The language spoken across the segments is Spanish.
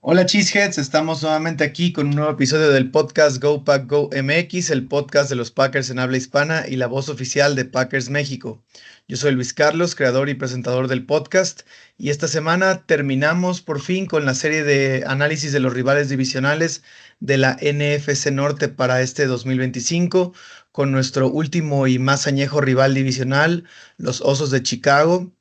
Hola Cheeseheads, estamos nuevamente aquí con un nuevo episodio del podcast Go Pack Go MX, el podcast de los Packers en habla hispana y la voz oficial de Packers México. Yo soy Luis Carlos, creador y presentador del podcast, y esta semana terminamos por fin con la serie de análisis de los rivales divisionales de la NFC Norte para este 2025, con nuestro último y más añejo rival divisional, los Osos de Chicago.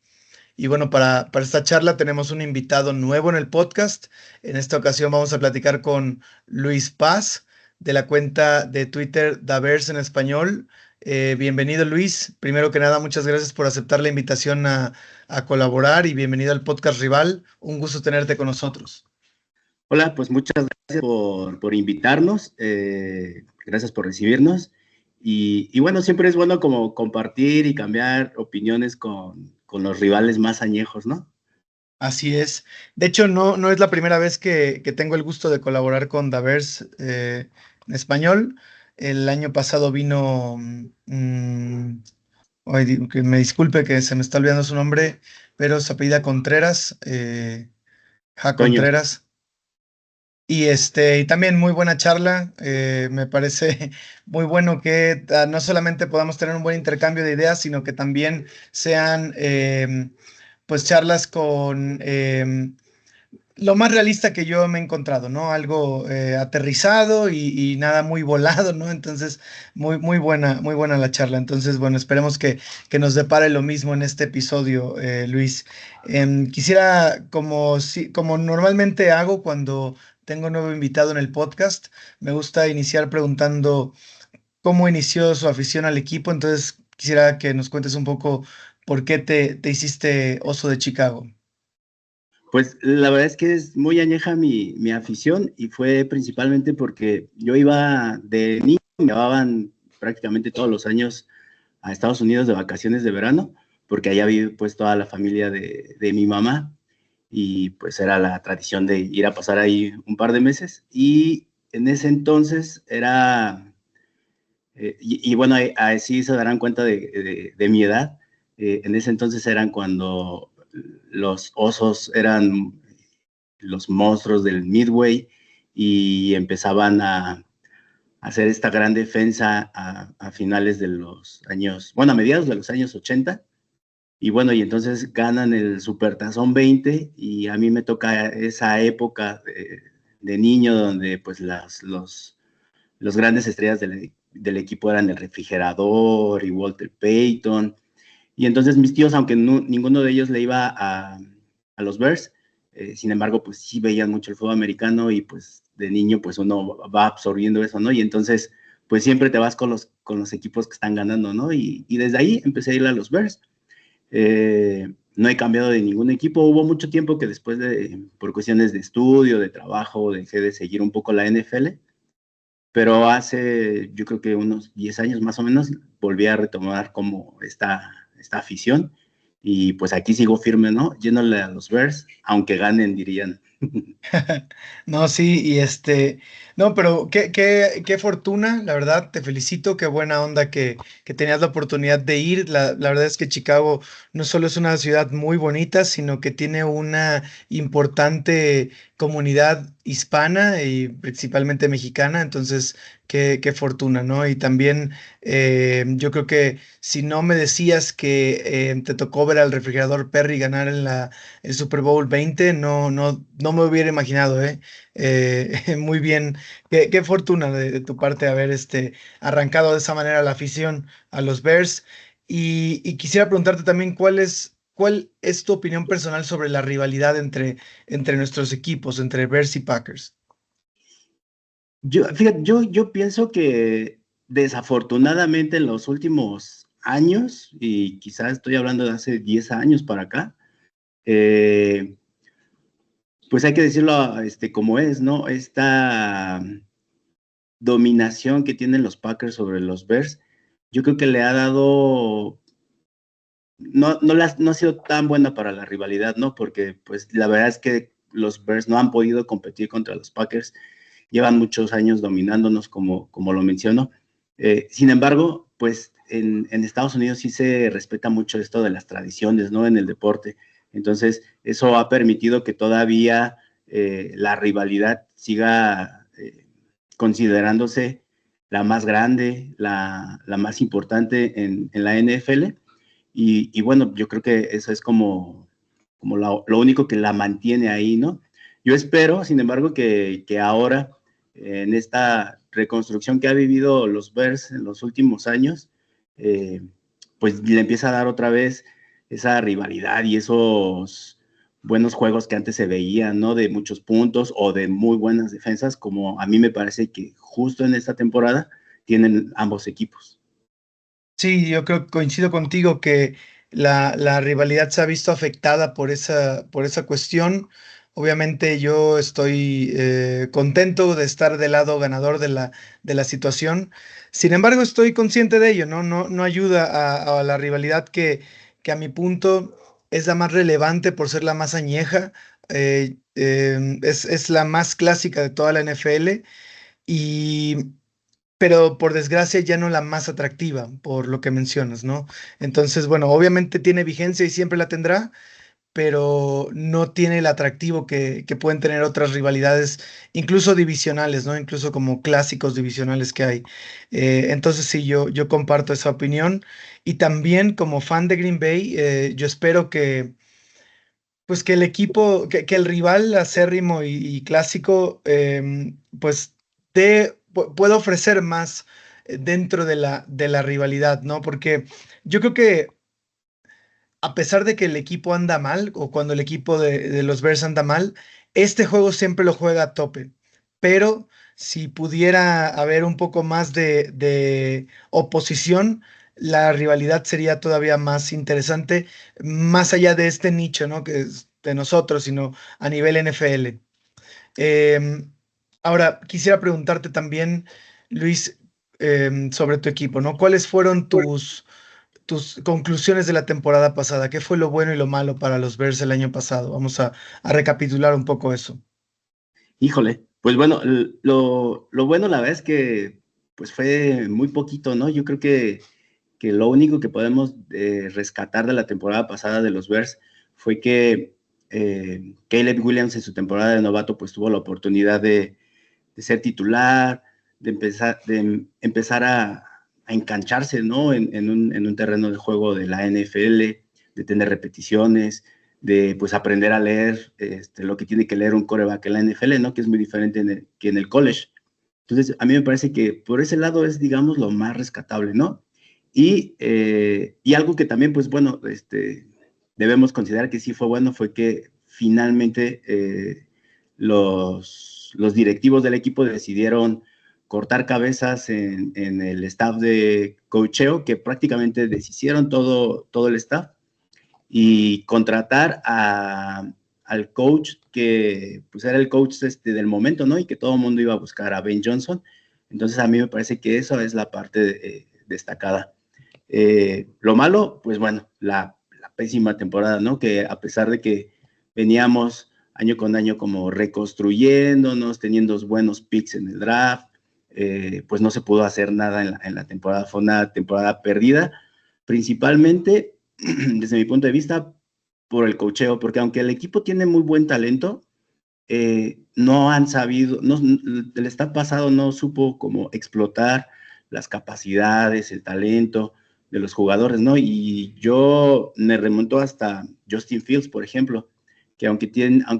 Y bueno, para esta charla tenemos un invitado nuevo en el podcast. En esta ocasión vamos a platicar con Luis Paz, de la cuenta de Twitter Davers en español. Bienvenido, Luis. Primero que nada, muchas gracias por aceptar la invitación a colaborar y bienvenido al podcast Rival. Un gusto tenerte con nosotros. Hola, pues muchas gracias por invitarnos, gracias por recibirnos y bueno, siempre es bueno como compartir y cambiar opiniones con los rivales más añejos, ¿no? Así es. De hecho, no es la primera vez que tengo el gusto de colaborar con Davers en español. El año pasado vino, que me disculpe que se me está olvidando su nombre, pero se apellida Contreras, Toño. Contreras. Y también muy buena charla. Me parece muy bueno que no solamente podamos tener un buen intercambio de ideas, sino que también sean pues charlas con lo más realista que yo me he encontrado, ¿no? Algo aterrizado y nada muy volado, ¿no? Entonces, muy buena la charla. Entonces, bueno, esperemos que nos depare lo mismo en este episodio, Luis. Quisiera, como normalmente hago cuando tengo un nuevo invitado en el podcast, me gusta iniciar preguntando cómo inició su afición al equipo. Entonces, quisiera que nos cuentes un poco por qué te hiciste Oso de Chicago. Pues la verdad es que es muy añeja mi afición y fue principalmente porque yo iba de niño, me llevaban prácticamente todos los años a Estados Unidos de vacaciones de verano, porque allá vive pues toda la familia de mi mamá y pues era la tradición de ir a pasar ahí un par de meses y en ese entonces era, y bueno, así se darán cuenta de mi edad, en ese entonces eran cuando los Osos eran los monstruos del Midway y empezaban a hacer esta gran defensa a finales de los años, bueno, a mediados de los años 80. Y bueno, y entonces ganan el Supertazón 20 y a mí me toca esa época de niño donde pues los grandes estrellas del equipo eran el Refrigerador y Walter Payton. Y entonces mis tíos, aunque ninguno de ellos le iba a los Bears, sin embargo, pues sí veían mucho el fútbol americano y pues de niño pues uno va absorbiendo eso, ¿no? Y entonces pues siempre te vas con los equipos que están ganando, ¿no? Y desde ahí empecé a ir a los Bears. No he cambiado de ningún equipo. Hubo mucho tiempo que después por cuestiones de estudio, de trabajo, dejé de seguir un poco la NFL, pero hace yo creo que unos 10 años más o menos volví a retomar como esta afición y pues aquí sigo firme, ¿no? Yéndole a los Bears, aunque ganen, dirían. No, sí, no, pero qué fortuna, la verdad, te felicito, qué buena onda que tenías la oportunidad de ir. La verdad es que Chicago no solo es una ciudad muy bonita, sino que tiene una importante comunidad hispana y principalmente mexicana. Entonces, qué fortuna, ¿no? Y también yo creo que si no me decías que te tocó ver al Refrigerador Perry ganar el Super Bowl 20, no me hubiera imaginado, ¿eh? Muy bien, qué fortuna de tu parte haber arrancado de esa manera la afición a los Bears. Y quisiera preguntarte también cuál es tu opinión personal sobre la rivalidad entre nuestros equipos, entre Bears y Packers. Fíjate, yo pienso que desafortunadamente en los últimos años, y quizás estoy hablando de hace 10 años para acá, pues hay que decirlo como es, ¿no? Esta dominación que tienen los Packers sobre los Bears, yo creo que le ha dado, no ha sido tan buena para la rivalidad, ¿no? Porque pues la verdad es que los Bears no han podido competir contra los Packers, llevan muchos años dominándonos, como lo menciono. Sin embargo, pues en Estados Unidos sí se respeta mucho esto de las tradiciones, ¿no? En el deporte. Entonces, eso ha permitido que todavía la rivalidad siga considerándose la más grande, la más importante en la NFL. Y bueno, yo creo que eso es como lo único que la mantiene ahí, ¿no? Yo espero, sin embargo, que ahora, en esta reconstrucción que ha vivido los Bears en los últimos años, pues le empieza a dar otra vez esa rivalidad y esos buenos juegos que antes se veían, ¿no? De muchos puntos o de muy buenas defensas, como a mí me parece que justo en esta temporada tienen ambos equipos. Sí, yo creo que coincido contigo que la rivalidad se ha visto afectada por esa cuestión. Obviamente yo estoy contento de estar del lado ganador de la situación. Sin embargo, estoy consciente de ello, ¿no? No ayuda a la rivalidad que a mi punto es la más relevante por ser la más añeja. Es la más clásica de toda la NFL y pero por desgracia ya no la más atractiva, por lo que mencionas, ¿no? Entonces, bueno, obviamente tiene vigencia y siempre la tendrá, pero no tiene el atractivo que pueden tener otras rivalidades, incluso divisionales, ¿no? Incluso como clásicos divisionales que hay. Entonces, sí, yo comparto esa opinión. Y también como fan de Green Bay, yo espero pues que el equipo, que el rival acérrimo y clásico, pues pueda ofrecer más dentro de la rivalidad, ¿no? Porque yo creo que a pesar de que el equipo anda mal, o cuando el equipo de los Bears anda mal, este juego siempre lo juega a tope. Pero si pudiera haber un poco más de oposición, la rivalidad sería todavía más interesante, más allá de este nicho, ¿no? Que es de nosotros, sino a nivel NFL. Em, Ahora, quisiera preguntarte también, Luis, sobre tu equipo, ¿no? ¿Cuáles fueron tus conclusiones de la temporada pasada? ¿Qué fue lo bueno y lo malo para los Bears el año pasado? Vamos a recapitular un poco eso. Híjole, pues bueno, lo bueno la verdad es que pues fue muy poquito, ¿no? Yo creo que lo único que podemos rescatar de la temporada pasada de los Bears fue que Caleb Williams en su temporada de novato pues tuvo la oportunidad de ser titular, de empezar a engancharse, ¿no? En un terreno de juego de la NFL, de tener repeticiones, de pues aprender a leer lo que tiene que leer un quarterback en la NFL, ¿no? Que es muy diferente que en el college. Entonces, a mí me parece que por ese lado es, digamos, lo más rescatable, ¿no? Y algo que también, pues bueno, debemos considerar que sí fue bueno, fue que finalmente los directivos del equipo decidieron cortar cabezas en el staff de coacheo, que prácticamente deshicieron todo el staff, y contratar al coach que pues era el coach del momento, ¿no? Y que todo el mundo iba a buscar a Ben Johnson. Entonces a mí me parece que eso es la parte destacada. Lo malo, pues bueno, la pésima temporada, ¿no? Que a pesar de que veníamos año con año como reconstruyéndonos, teniendo buenos picks en el draft, pues no se pudo hacer nada en la temporada. Fue una temporada perdida, principalmente desde mi punto de vista por el cocheo, porque aunque el equipo tiene muy buen talento, no han sabido, no, el staff pasado no supo cómo explotar las capacidades, el talento de los jugadores, ¿no? Y yo me remonto hasta Justin Fields, por ejemplo, que aunque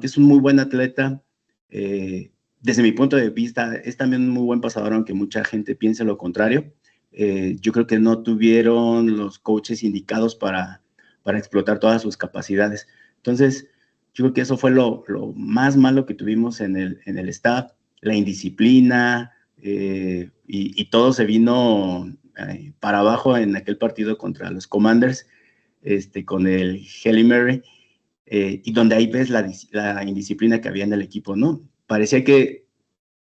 es un muy buen atleta, desde mi punto de vista es también un muy buen pasador, aunque mucha gente piense lo contrario. Yo creo que no tuvieron los coaches indicados para explotar todas sus capacidades. Entonces, yo creo que eso fue lo más malo que tuvimos en el staff, la indisciplina, y todo se vino para abajo en aquel partido contra los Commanders, con el Halle Mary, y donde ahí ves la indisciplina que había en el equipo, ¿no? Parecía que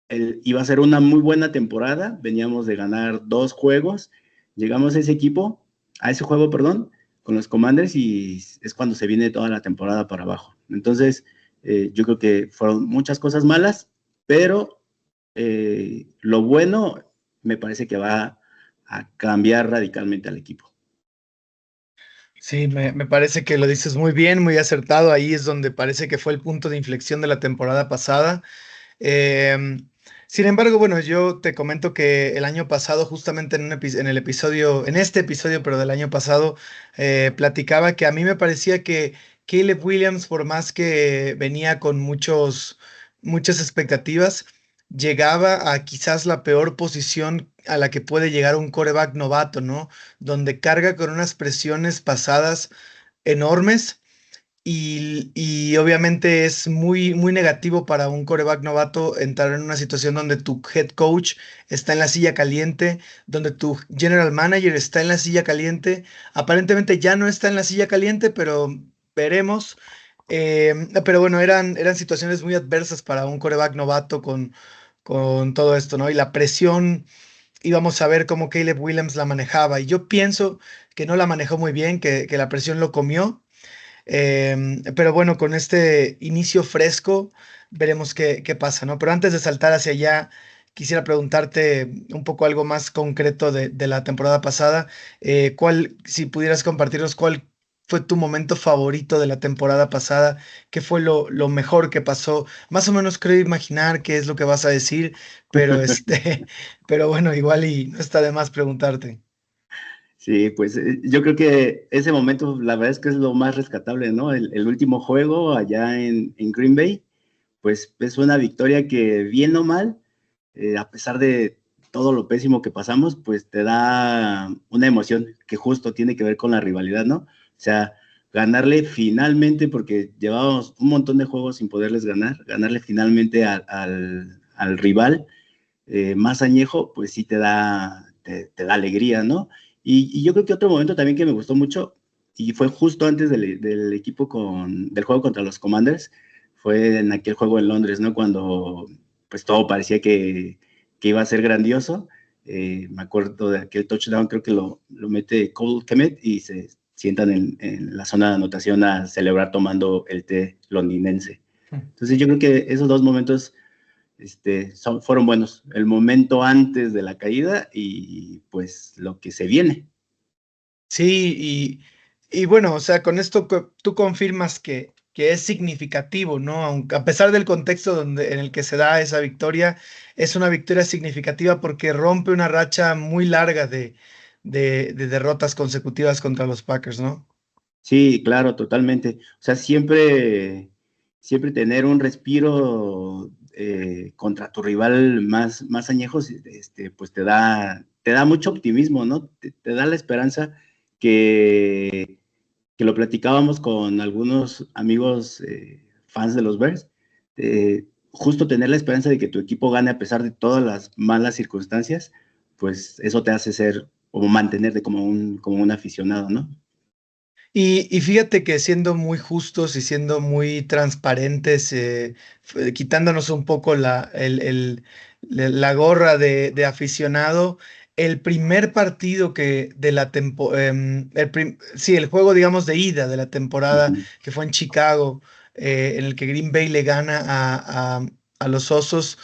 iba a ser una muy buena temporada, veníamos de ganar 2 juegos, llegamos a ese juego, perdón, con los Commanders, y es cuando se viene toda la temporada para abajo. Entonces, Yo creo que fueron muchas cosas malas, pero lo bueno me parece que va a cambiar radicalmente al equipo. Sí, me parece que lo dices muy bien, muy acertado. Ahí es donde parece que fue el punto de inflexión de la temporada pasada. Sin embargo, bueno, yo te comento que el año pasado, justamente en el episodio, en este episodio, pero del año pasado, platicaba que a mí me parecía que Caleb Williams, por más que venía con muchas expectativas, llegaba a quizás la peor posición a la que puede llegar un quarterback novato, ¿no? Donde carga con unas presiones pasadas enormes y obviamente es muy negativo para un coreback novato entrar en una situación donde tu head coach está en la silla caliente, donde tu general manager está en la silla caliente. Aparentemente ya no está en la silla caliente, pero veremos. Pero bueno, eran situaciones muy adversas para un coreback novato con todo esto, ¿no? Y la presión, íbamos a ver cómo Caleb Williams la manejaba. Y yo pienso que no la manejó muy bien, que la presión lo comió. Pero bueno, con este inicio fresco, veremos qué pasa, ¿no? Pero antes de saltar hacia allá, quisiera preguntarte un poco algo más concreto de la temporada pasada. Si pudieras compartirnos, ¿cuál fue tu momento favorito de la temporada pasada? ¿Qué fue lo mejor que pasó? Más o menos creo imaginar qué es lo que vas a decir, pero pero bueno, igual y no está de más preguntarte. Sí, pues yo creo que ese momento, la verdad es que es lo más rescatable, ¿no? El último juego allá en Green Bay, pues es una victoria que, bien o mal, a pesar de todo lo pésimo que pasamos, pues te da una emoción que justo tiene que ver con la rivalidad, ¿no? O sea, ganarle finalmente, porque llevábamos un montón de juegos sin poderles ganar, ganarle finalmente al rival más añejo, pues sí te da alegría, ¿no? Y yo creo que otro momento también que me gustó mucho, y fue justo antes del juego contra los Commanders, fue en aquel juego en Londres, ¿no? Cuando pues todo parecía que iba a ser grandioso. Me acuerdo de aquel touchdown, creo que lo mete Cole Kmet y se sientan en la zona de anotación a celebrar tomando el té londinense. Entonces yo creo que esos dos momentos fueron buenos. El momento antes de la caída y pues lo que se viene. Sí, y bueno, o sea, con esto tú confirmas que es significativo, ¿no? Aunque a pesar del contexto en el que se da esa victoria, es una victoria significativa porque rompe una racha muy larga de derrotas consecutivas contra los Packers, ¿no? Sí, claro, totalmente. O sea, siempre tener un respiro contra tu rival más añejos, pues te da mucho optimismo, ¿no? Te da la esperanza que lo platicábamos con algunos amigos fans de los Bears, justo tener la esperanza de que tu equipo gane a pesar de todas las malas circunstancias, pues eso te hace ser o mantenerte como un aficionado, ¿no? Y fíjate que siendo muy justos y siendo muy transparentes, quitándonos un poco la gorra de aficionado, el primer partido que de la temporada, sí, el juego, digamos, de ida de la temporada, Ujú. que fue en Chicago, en el que Green Bay le gana a los Osos,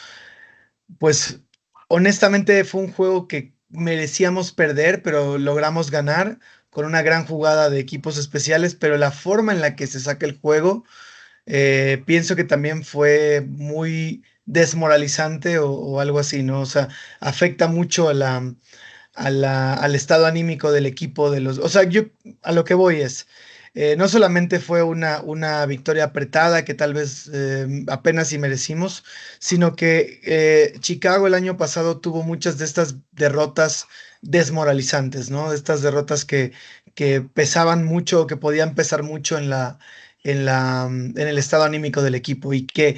pues honestamente fue un juego que merecíamos perder, pero logramos ganar con una gran jugada de equipos especiales, pero la forma en la que se saca el juego, pienso que también fue muy desmoralizante o algo así, ¿no? O sea, afecta mucho al estado anímico del equipo o sea, yo a lo que voy es, no solamente fue una victoria apretada que tal vez apenas si merecimos, sino que Chicago el año pasado tuvo muchas de estas derrotas desmoralizantes, ¿no? De estas derrotas que pesaban mucho, que podían pesar mucho en el estado anímico del equipo y que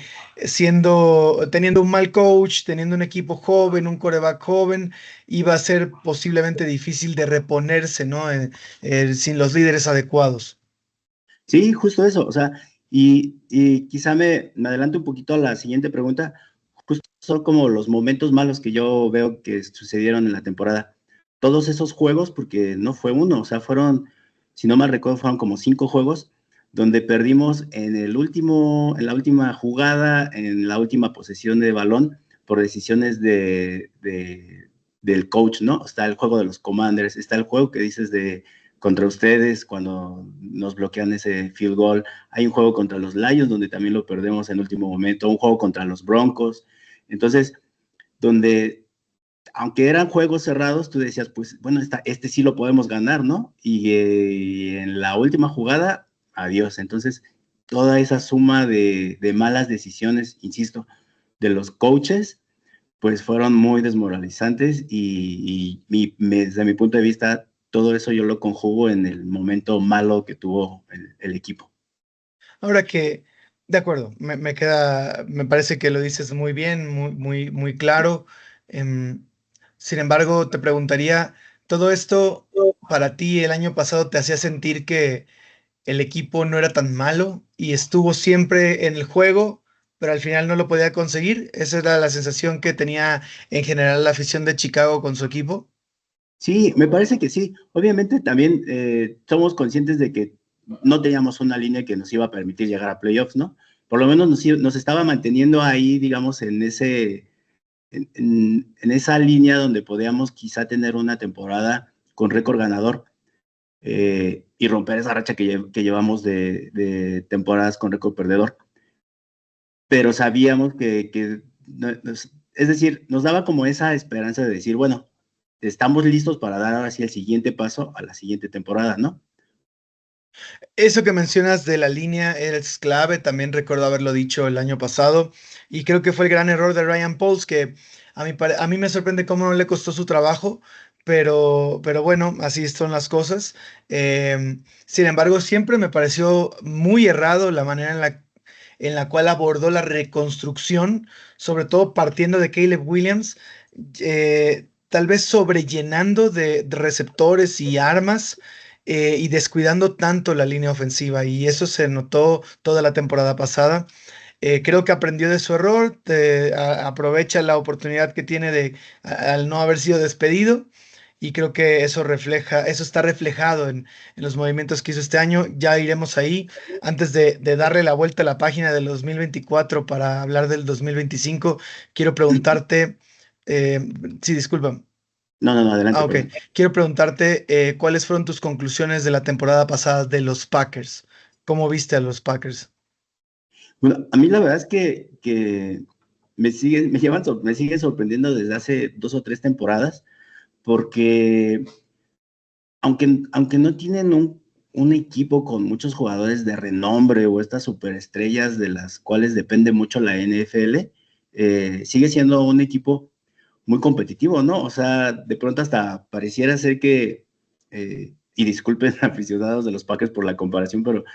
teniendo un mal coach, teniendo un equipo joven, un coreback joven, iba a ser posiblemente difícil de reponerse, ¿no? Sin los líderes adecuados. Sí, justo eso, o sea, y quizá me adelanto un poquito a la siguiente pregunta, justo son como los momentos malos que yo veo que sucedieron en la temporada. Todos esos juegos, porque no fue uno, o sea, fueron, si no mal recuerdo, fueron como 5 juegos donde perdimos en la última jugada, en la última posesión de balón, por decisiones del coach, ¿no? Está el juego de los Commanders, está el juego que dices de contra ustedes cuando nos bloquean ese field goal, hay un juego contra los Lions donde también lo perdemos en el último momento, un juego contra los Broncos, entonces, donde aunque eran juegos cerrados, tú decías, pues bueno, este sí lo podemos ganar, ¿no? Y en la última jugada, adiós. Entonces, toda esa suma de malas decisiones, insisto, de los coaches, pues fueron muy desmoralizantes desde mi punto de vista, todo eso yo lo conjugo en el momento malo que tuvo el equipo. Ahora que, de acuerdo, me parece que lo dices muy bien, muy claro. Em, Sin embargo, te preguntaría, ¿todo esto para ti el año pasado te hacía sentir que el equipo no era tan malo y estuvo siempre en el juego, pero al final no lo podía conseguir? ¿Esa era la sensación que tenía en general la afición de Chicago con su equipo? Sí, me parece que sí. Obviamente también somos conscientes de que no teníamos una línea que nos iba a permitir llegar a playoffs, ¿no? Por lo menos nos estaba manteniendo ahí, digamos, en esa línea donde podíamos quizá tener una temporada con récord ganador y romper esa racha que llevamos de temporadas con récord perdedor. Pero sabíamos es decir, nos daba como esa esperanza de decir, bueno, estamos listos para dar ahora sí el siguiente paso a la siguiente temporada, ¿no? Eso que mencionas de la línea es clave, también recuerdo haberlo dicho el año pasado, y creo que fue el gran error de Ryan Pauls, que a mí me sorprende cómo no le costó su trabajo, pero bueno, así son las cosas. Sin embargo, siempre me pareció muy errado la manera en la cual abordó la reconstrucción, sobre todo partiendo de Caleb Williams, tal vez sobrellenando de receptores y armas y descuidando tanto la línea ofensiva, y eso se notó toda la temporada pasada. Creo que aprendió de su error, aprovecha la oportunidad que tiene al no haber sido despedido, y creo que eso está reflejado en los movimientos que hizo este año. Ya iremos ahí. Antes de darle la vuelta a la página del 2024 para hablar del 2025, quiero preguntarte, eh, sí, disculpa. No, no, no, adelante, Ok, perdón. quiero preguntarte cuáles fueron tus conclusiones de la temporada pasada de los Packers. ¿Cómo viste a los Packers? Bueno, a mí la verdad es que me sigue sorprendiendo desde hace 2 o 3 temporadas, porque aunque no tienen un equipo con muchos jugadores de renombre o estas superestrellas de las cuales depende mucho la NFL, sigue siendo un equipo muy competitivo, ¿no? O sea, de pronto hasta pareciera ser que, y disculpen aficionados de los Packers por la comparación, pero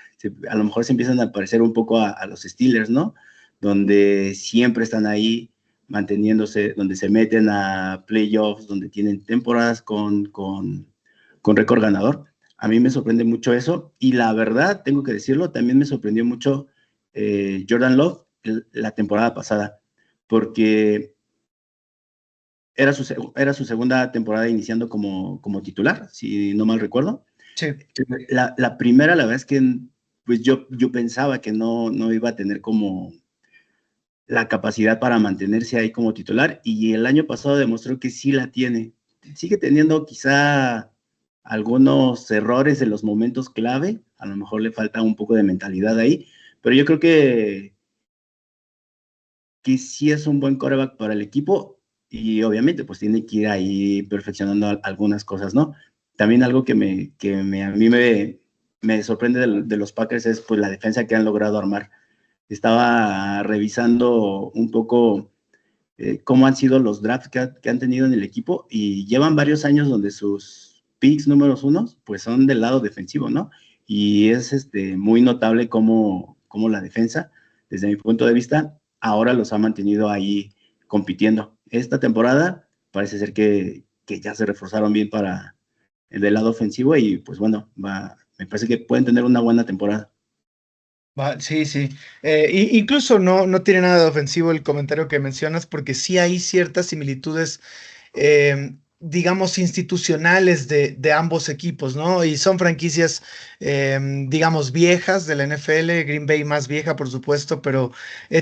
a lo mejor se empiezan a parecer un poco a los Steelers, ¿no? Donde siempre están ahí manteniéndose, donde se meten a playoffs, donde tienen temporadas con récord ganador. A mí me sorprende mucho eso y la verdad, tengo que decirlo, también me sorprendió mucho Jordan Love la temporada pasada, porque era su segunda temporada iniciando como titular, si no mal recuerdo. Sí. La primera, la verdad es que pues yo pensaba que no iba a tener como la capacidad para mantenerse ahí como titular y el año pasado demostró que sí la tiene. Sigue teniendo quizá algunos errores en los momentos clave, a lo mejor le falta un poco de mentalidad ahí, pero yo creo que sí es un buen quarterback para el equipo y obviamente pues tiene que ir ahí perfeccionando algunas cosas, ¿no? También algo a mí me sorprende de los Packers es pues la defensa que han logrado armar. Estaba revisando un poco cómo han sido los drafts que han tenido en el equipo y llevan varios años donde sus picks números unos pues son del lado defensivo, ¿no? Y es muy notable cómo la defensa, desde mi punto de vista, ahora los ha mantenido ahí compitiendo. Esta temporada parece ser que ya se reforzaron bien para el del lado ofensivo y pues bueno, me parece que pueden tener una buena temporada. Sí, sí. Incluso no tiene nada de ofensivo el comentario que mencionas, porque sí hay ciertas similitudes. digamos, institucionales de ambos equipos, ¿no? Y son franquicias, digamos, viejas de la NFL, Green Bay más vieja, por supuesto, pero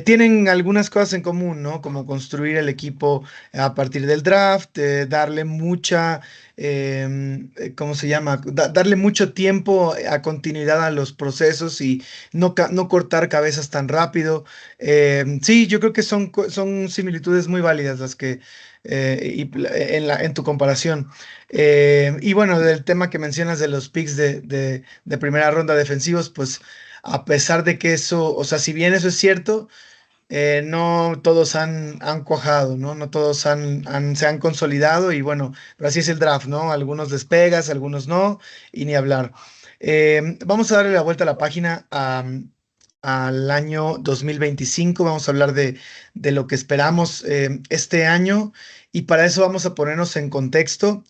tienen algunas cosas en común, ¿no? Como construir el equipo a partir del draft, darle mucha, ¿cómo se llama? Darle mucho tiempo a continuidad a los procesos y no cortar cabezas tan rápido. Sí, yo creo que son similitudes muy válidas las que en tu comparación. Y bueno, del tema que mencionas de los picks de primera ronda defensivos, pues a pesar de que eso, o sea, si bien eso es cierto, no todos han cuajado, ¿no? No todos se han consolidado y bueno, pero así es el draft, ¿no? Algunos despegas, algunos no, y ni hablar. Vamos a darle la vuelta a la página al año 2025. Vamos a hablar de lo que esperamos este año y para eso vamos a ponernos en contexto.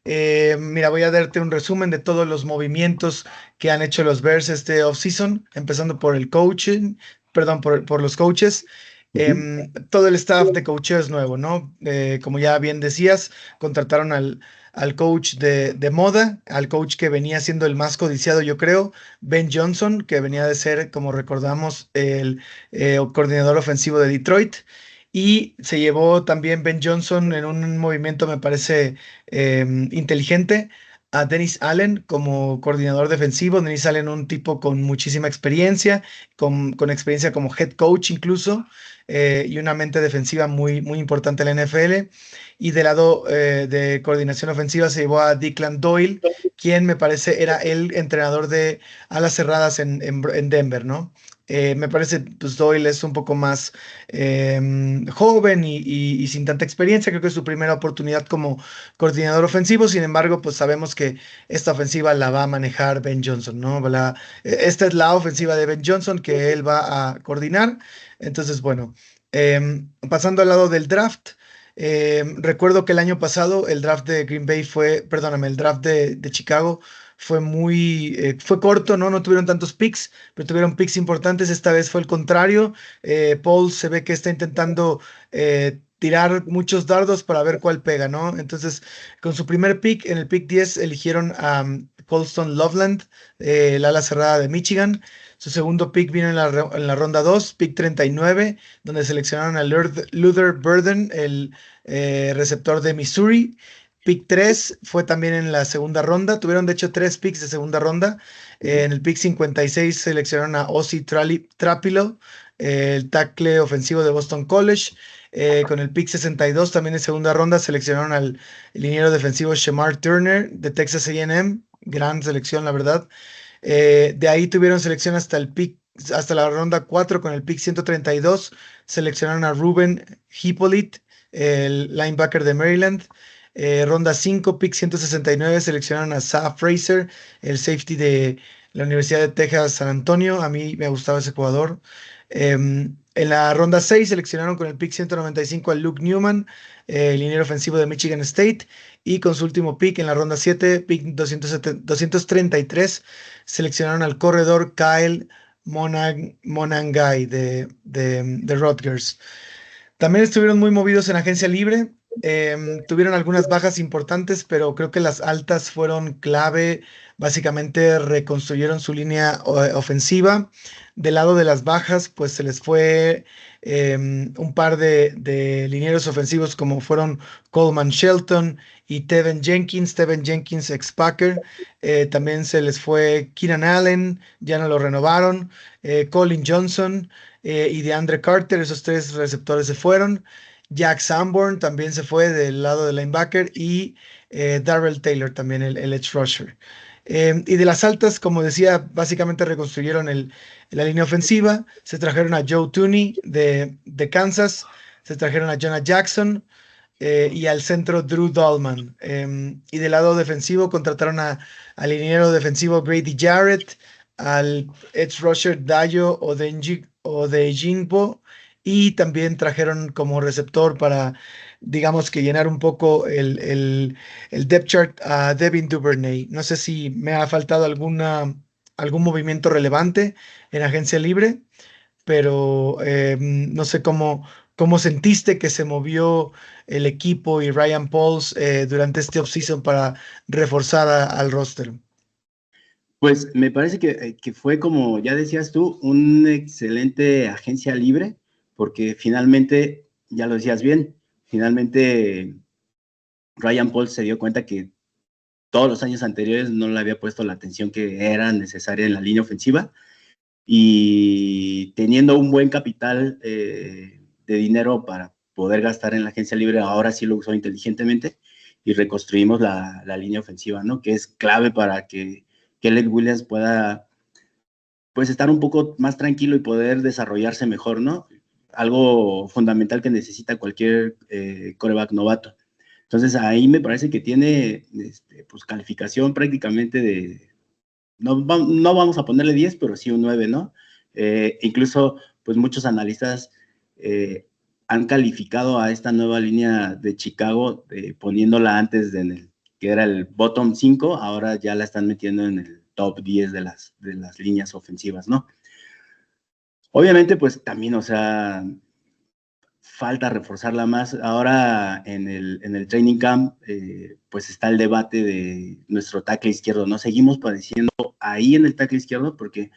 Mira, voy a darte un resumen de todos los movimientos que han hecho los Bears este offseason, empezando por el coaching, perdón, por los coaches. Ujú. Todo el staff de coacheo es nuevo, ¿no? Como ya bien decías, contrataron al coach de moda, al coach que venía siendo el más codiciado, yo creo, Ben Johnson, que venía de ser, como recordamos, el coordinador ofensivo de Detroit. Y se llevó también Ben Johnson en un movimiento, me parece inteligente, a Dennis Allen como coordinador defensivo. Dennis Allen, un tipo con muchísima experiencia, con experiencia como head coach incluso, y una mente defensiva muy importante en la NFL. Y del lado de coordinación ofensiva se llevó a Declan Doyle, quien me parece era el entrenador de alas cerradas en Denver, ¿no? Me parece, pues Doyle es un poco más joven y sin tanta experiencia. Creo que es su primera oportunidad como coordinador ofensivo. Sin embargo, pues sabemos que esta ofensiva la va a manejar Ben Johnson, ¿no? Esta es la ofensiva de Ben Johnson que él va a coordinar. Entonces, bueno, pasando al lado del draft. Recuerdo que el año pasado el draft de Green Bay fue, perdóname, el draft de Chicago fue corto, ¿no? No tuvieron tantos picks, pero tuvieron picks importantes. Esta vez fue el contrario. Paul se ve que está intentando tirar muchos dardos para ver cuál pega, ¿no? Entonces, con su primer pick, en el pick 10 eligieron a Colston Loveland, el ala cerrada de Michigan. Su segundo pick vino en la ronda 2, pick 39, donde seleccionaron a Luther Burden, el receptor de Missouri. Pick 3 fue también en la segunda ronda. Tuvieron, de hecho, tres picks de segunda ronda. En el pick 56 seleccionaron a Ozzy Trapilo, el tackle ofensivo de Boston College. Con el pick 62 también en segunda ronda seleccionaron al liniero defensivo Shemar Turner de Texas A&M. Gran selección, la verdad. De ahí tuvieron selección hasta la ronda 4 con el pick 132. Seleccionaron a Ruben Hippolyte, el linebacker de Maryland. Ronda 5, pick 169, seleccionaron a Sa Fraser, el safety de la Universidad de Texas San Antonio. A mí me gustaba ese jugador. En la ronda 6 seleccionaron con el pick 195 a Luke Newman, el liniero ofensivo de Michigan State. Y con su último pick en la ronda 7, pick 233, seleccionaron al corredor Kyle Monangai de Rutgers. También estuvieron muy movidos en agencia libre. Tuvieron algunas bajas importantes, pero creo que las altas fueron clave. Básicamente reconstruyeron su línea ofensiva. Del lado de las bajas, pues se les fue un par de linieros ofensivos como fueron Coleman Shelton y Tevin Jenkins. Tevin Jenkins, ex-Packer. También se les fue Keenan Allen, ya no lo renovaron. Colin Johnson y DeAndre Carter, esos tres receptores se fueron. Jack Sanborn también se fue del lado del linebacker y Darrell Taylor también, el edge rusher. Y de las altas, como decía, básicamente reconstruyeron la línea ofensiva. Se trajeron a Joe Tooney de Kansas, se trajeron a Jonah Jackson y al centro Drew Dahlman. Y del lado defensivo contrataron al liniero defensivo Grady Jarrett, al edge rusher Dayo Odeyingbo y también trajeron como receptor para, digamos que llenar un poco el depth chart a Devin Duvernay. No sé si me ha faltado algún movimiento relevante en agencia libre, pero no sé ¿Cómo sentiste que se movió el equipo y Ryan Pauls durante este offseason para reforzar al roster? Pues me parece que fue, como ya decías tú, un excelente agencia libre, porque finalmente, ya lo decías bien, finalmente Ryan Paul se dio cuenta que todos los años anteriores no le había puesto la atención que era necesaria en la línea ofensiva, y teniendo un buen capital de dinero para poder gastar en la agencia libre, ahora sí lo usó inteligentemente y reconstruimos la línea ofensiva, ¿no? Que es clave para que Caleb Williams pueda, pues, estar un poco más tranquilo y poder desarrollarse mejor, ¿no? Algo fundamental que necesita cualquier quarterback novato. Entonces ahí me parece que tiene pues calificación prácticamente de, no vamos a ponerle 10, pero sí un 9, ¿no? Incluso, pues muchos analistas han calificado a esta nueva línea de Chicago, poniéndola antes que era el bottom 5, ahora ya la están metiendo en el top 10 de las líneas ofensivas, ¿no? Obviamente, pues también, o sea, falta reforzarla más. Ahora en el training camp, pues está el debate de nuestro tackle izquierdo, ¿no? Seguimos padeciendo ahí en el tackle izquierdo porque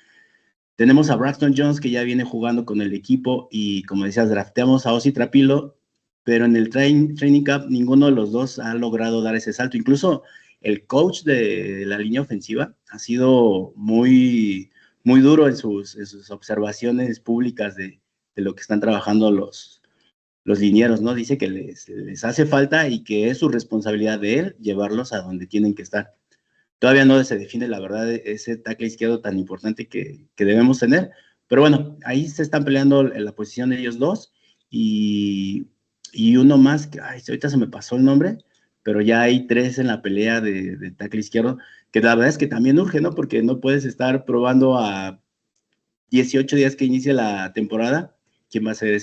tenemos a Braxton Jones, que ya viene jugando con el equipo, y como decías, drafteamos a Ozzy Trapilo, pero en el training camp ninguno de los dos ha logrado dar ese salto. Incluso el coach de la línea ofensiva ha sido muy, muy duro en sus observaciones públicas de lo que están trabajando los linieros, ¿no? Dice que les hace falta y que es su responsabilidad de él llevarlos a donde tienen que estar. Todavía no se define, la verdad, ese tackle izquierdo tan importante que debemos tener, pero bueno, ahí se están peleando en la posición de ellos dos, y, y uno más, que ahorita se me pasó el nombre, pero ya hay tres en la pelea de tackle izquierdo, que la verdad es que también urge, ¿no? Porque no puedes estar probando a 18 días que inicie la temporada, quién va a ser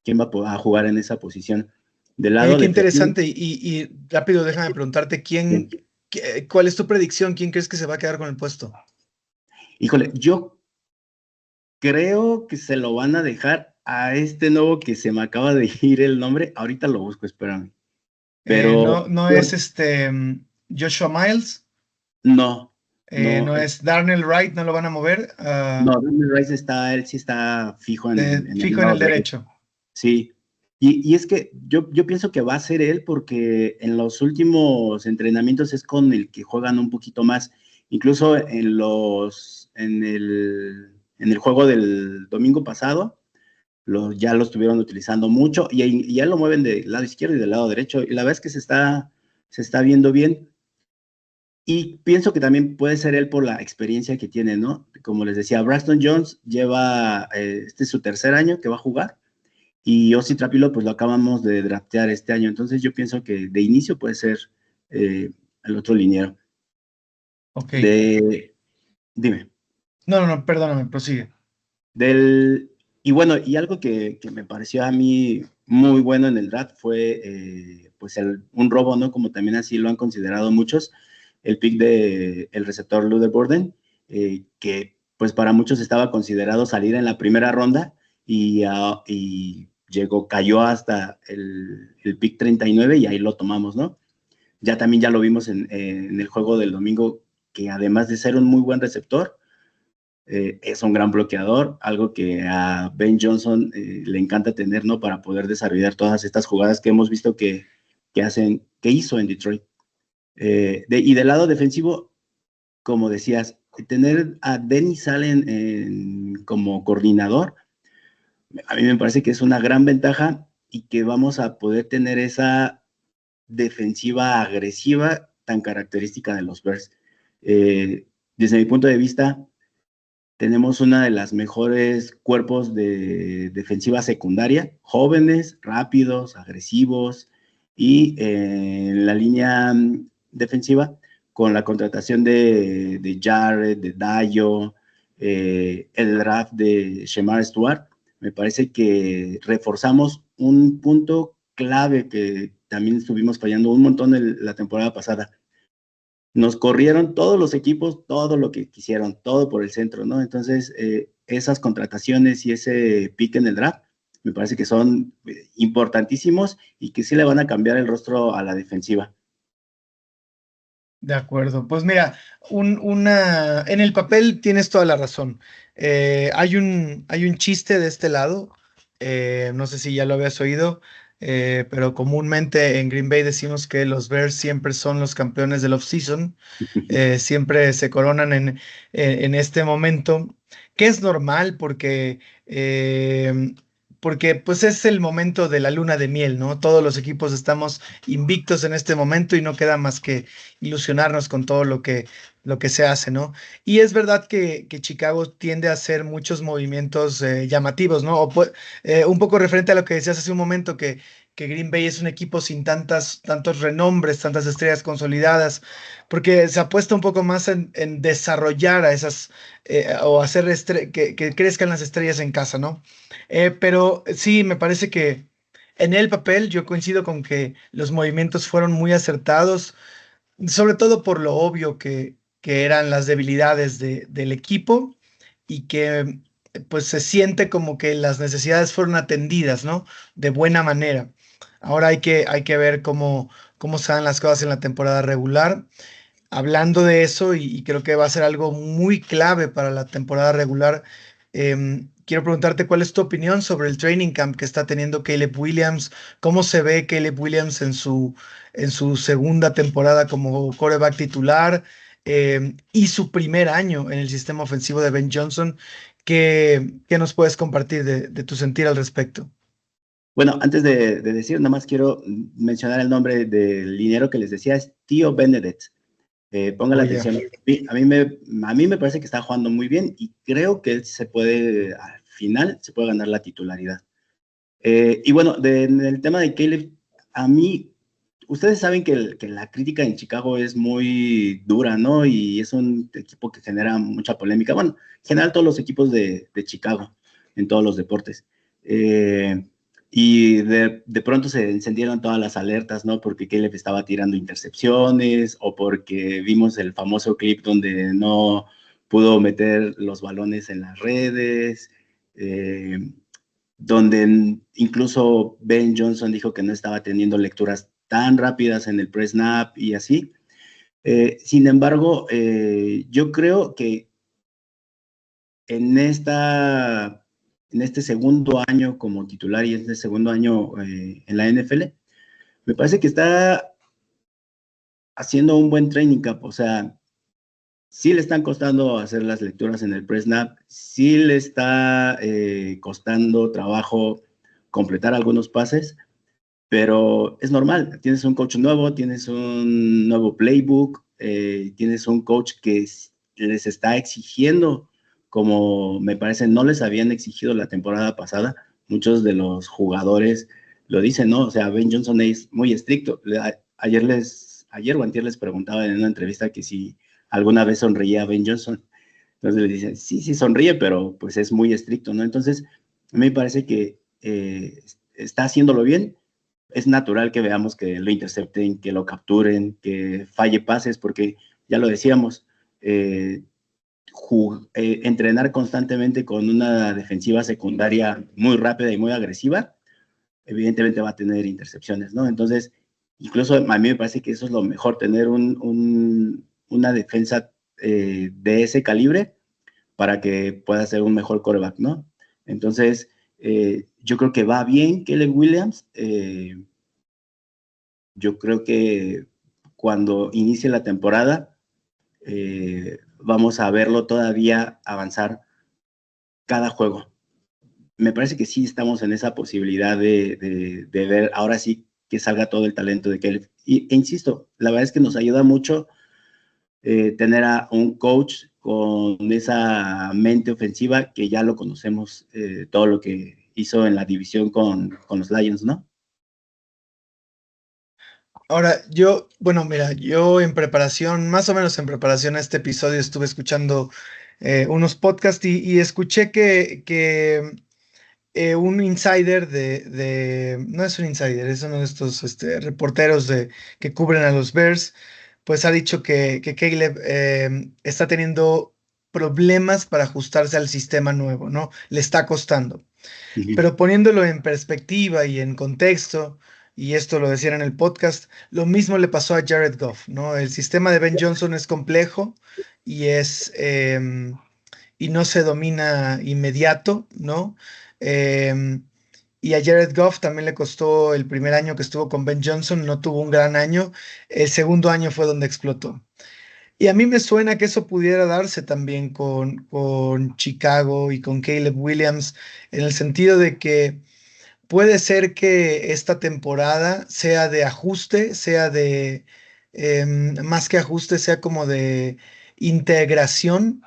quién va a jugar en esa posición. Del Oye, lado qué defensivo, interesante. Y rápido, déjame preguntarte, ¿cuál es tu predicción? ¿Quién crees que se va a quedar con el puesto? híjole, yo creo que se lo van a dejar a este nuevo que se me acaba de ir el nombre. Ahorita lo busco, espérame. No, Pero no es Joshua Miles, no, no, no es Darnell Wright, no lo van a mover. no, Daniel Rice él sí está fijo en el Fijo en lado el derecho. derecho. Sí. Y es que yo pienso que va a ser él porque en los últimos entrenamientos es con el que juegan un poquito más. Incluso en el juego del domingo pasado, ya lo estuvieron utilizando mucho y ya lo mueven del lado izquierdo y del lado derecho. Y la verdad es que se está viendo bien. Y pienso que también puede ser él por la experiencia que tiene, ¿no? Como les decía, Braxton Jones lleva, este es su tercer año que va a jugar, y Ozzy Trapilo pues lo acabamos de draftear este año. Entonces yo pienso que de inicio puede ser eh, el otro liniero. Ok. Dime. No, no, no, perdóname, prosigue. Y bueno, y algo que me pareció a mí muy bueno en el draft fue pues un robo, ¿no? Como también así lo han considerado muchos, el pick de el receptor Lude Borden, que pues para muchos estaba considerado salir en la primera ronda, y cayó hasta el pick 39 y ahí lo tomamos, ¿no? Ya lo vimos en el juego del domingo, que además de ser un muy buen receptor, es un gran bloqueador, algo que a Ben Johnson le encanta tener, ¿no? Para poder desarrollar todas estas jugadas que hemos visto que hizo en Detroit. Y del lado defensivo, como decías, tener a Dennis Allen como coordinador, a mí me parece que es una gran ventaja y que vamos a poder tener esa defensiva agresiva tan característica de los Bears. Desde mi punto de vista, tenemos una de las mejores cuerpos de defensiva secundaria, jóvenes, rápidos, agresivos, y en la línea defensiva, con la contratación de Jared, de Dayo, el draft de Shemar Stewart, me parece que reforzamos un punto clave que también estuvimos fallando un montón la temporada pasada. Nos corrieron todos los equipos, todo lo que quisieron, todo por el centro, ¿no? Entonces, esas contrataciones y ese pick en el draft me parece que son importantísimos y que sí le van a cambiar el rostro a la defensiva. De acuerdo. Pues mira, en el papel tienes toda la razón. Hay un chiste de este lado, no sé si ya lo habías oído, pero comúnmente en Green Bay decimos que los Bears siempre son los campeones del off-season, siempre se coronan en este momento, que es normal porque pues es el momento de la luna de miel, ¿no? Todos los equipos estamos invictos en este momento y no queda más que ilusionarnos con todo lo que se hace, ¿no? Y es verdad que Chicago tiende a hacer muchos movimientos llamativos, ¿no? Un poco referente a lo que decías hace un momento, que Green Bay es un equipo sin tantos renombres, tantas estrellas consolidadas, porque se apuesta un poco más en desarrollar a esas, o hacer que crezcan las estrellas en casa, ¿no? Pero sí, me parece que en el papel yo coincido con que los movimientos fueron muy acertados, sobre todo por lo obvio que eran las debilidades del equipo y que pues se siente como que las necesidades fueron atendidas, ¿no? De buena manera. Ahora hay que ver cómo se dan las cosas en la temporada regular. Hablando de eso, y creo que va a ser algo muy clave para la temporada regular, quiero preguntarte cuál es tu opinión sobre el training camp que está teniendo Caleb Williams, cómo se ve Caleb Williams en su segunda temporada como quarterback titular, y su primer año en el sistema ofensivo de Ben Johnson. ¿Qué nos puedes compartir de tu sentir al respecto? Bueno, antes de decir, nada más quiero mencionar el nombre del liniero que les decía, es Tío Benedict. Pongan la Oye, atención. A mí me parece que está jugando muy bien y creo que él se puede, al final, se puede ganar la titularidad. Y bueno, en el tema de Caleb, a mí, ustedes saben que la crítica en Chicago es muy dura, ¿no? Y es un equipo que genera mucha polémica. Bueno, en general todos los equipos de Chicago, en todos los deportes. Eh, y de pronto se encendieron todas las alertas, ¿no? Porque Caleb estaba tirando intercepciones o porque vimos el famoso clip donde no pudo meter los balones en las redes. Eh, donde incluso Ben Johnson dijo que no estaba teniendo lecturas tan rápidas en el pre-snap y así. Sin embargo, yo creo que en, esta, en este segundo año como titular y en este segundo año en la NFL, me parece que está haciendo un buen training camp. O sea, sí le están costando hacer las lecturas en el pre-snap, sí le está costando trabajo completar algunos pases, pero es normal, tienes un coach nuevo, tienes un nuevo playbook, tienes un coach que les está exigiendo, como me parece no les habían exigido la temporada pasada, muchos de los jugadores lo dicen, ¿no? O sea, Ben Johnson es muy estricto. Ayer o antier les preguntaba en una entrevista que si alguna vez sonreía Ben Johnson. Entonces le dicen, sí, sí sonríe, pero pues es muy estricto, ¿no? Entonces, a mí me parece que está haciéndolo bien. Es natural que veamos que lo intercepten, que lo capturen, que falle pases, porque ya lo decíamos, entrenar constantemente con una defensiva secundaria muy rápida y muy agresiva, evidentemente va a tener intercepciones, ¿no? Entonces, incluso a mí me parece que eso es lo mejor, tener una defensa de ese calibre para que pueda ser un mejor quarterback, ¿no? Entonces, yo creo que va bien Caleb Williams. Yo creo que cuando inicie la temporada, vamos a verlo todavía avanzar cada juego. Me parece que sí estamos en esa posibilidad de ver ahora sí que salga todo el talento de Caleb. E insisto, la verdad es que nos ayuda mucho tener a un coach con esa mente ofensiva que ya lo conocemos, todo lo que hizo en la división con los Lions, ¿no? ahora, bueno, mira, yo en preparación, más o menos en preparación a este episodio, estuve escuchando unos podcasts y escuché que un insider no es un insider, es uno de estos reporteros que cubren a los Bears, pues ha dicho que Caleb está teniendo problemas para ajustarse al sistema nuevo, ¿no? Le está costando. Ujú. Pero poniéndolo en perspectiva y en contexto, y esto lo decían en el podcast, lo mismo le pasó a Jared Goff, ¿no? El sistema de Ben Johnson es complejo y y no se domina inmediato, ¿no? Em, y a Jared Goff también le costó el primer año que estuvo con Ben Johnson, no tuvo un gran año. El segundo año fue donde explotó. Y a mí me suena que eso pudiera darse también con Chicago y con Caleb Williams, en el sentido de que puede ser que esta temporada sea de ajuste, sea de, más que ajuste, sea como de integración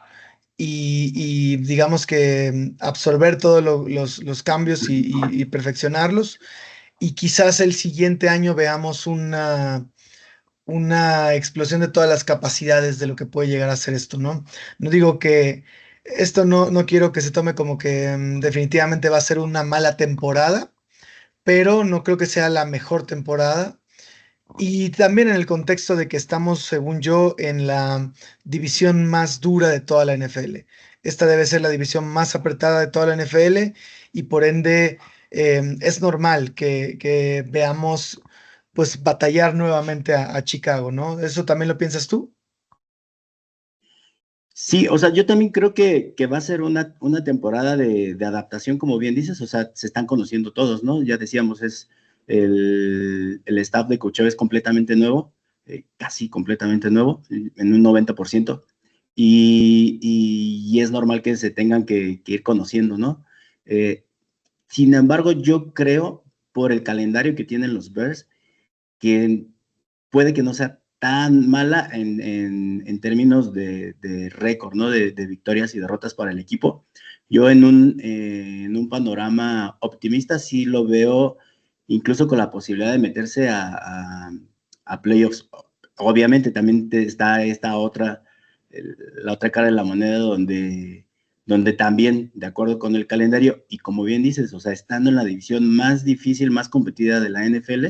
y digamos que absorber todos los cambios y perfeccionarlos. Y quizás el siguiente año veamos una explosión de todas las capacidades de lo que puede llegar a ser esto, ¿no? No digo que esto no quiero que se tome como que definitivamente va a ser una mala temporada, pero no creo que sea la mejor temporada. Y también en el contexto de que estamos, según yo, en la división más dura de toda la NFL. Esta debe ser la división más apretada de toda la NFL y por ende es normal que veamos pues batallar nuevamente a Chicago, ¿no? ¿Eso también lo piensas tú? Sí, o sea, yo también creo que va a ser una temporada de adaptación, como bien dices, o sea, se están conociendo todos, ¿no? Ya decíamos, es el staff de coacheo es completamente nuevo, casi completamente nuevo, en un 90%, y es normal que se tengan que ir conociendo, ¿no? Eh, Sin embargo, yo creo, por el calendario que tienen los Bears, que puede que no sea tan mala en términos de récord, ¿no? De victorias y derrotas para el equipo. Yo en un panorama optimista sí lo veo incluso con la posibilidad de meterse a playoffs. Obviamente también está esta otra, la otra cara de la moneda donde también, de acuerdo con el calendario, y como bien dices, o sea, estando en la división más difícil, más competida de la NFL,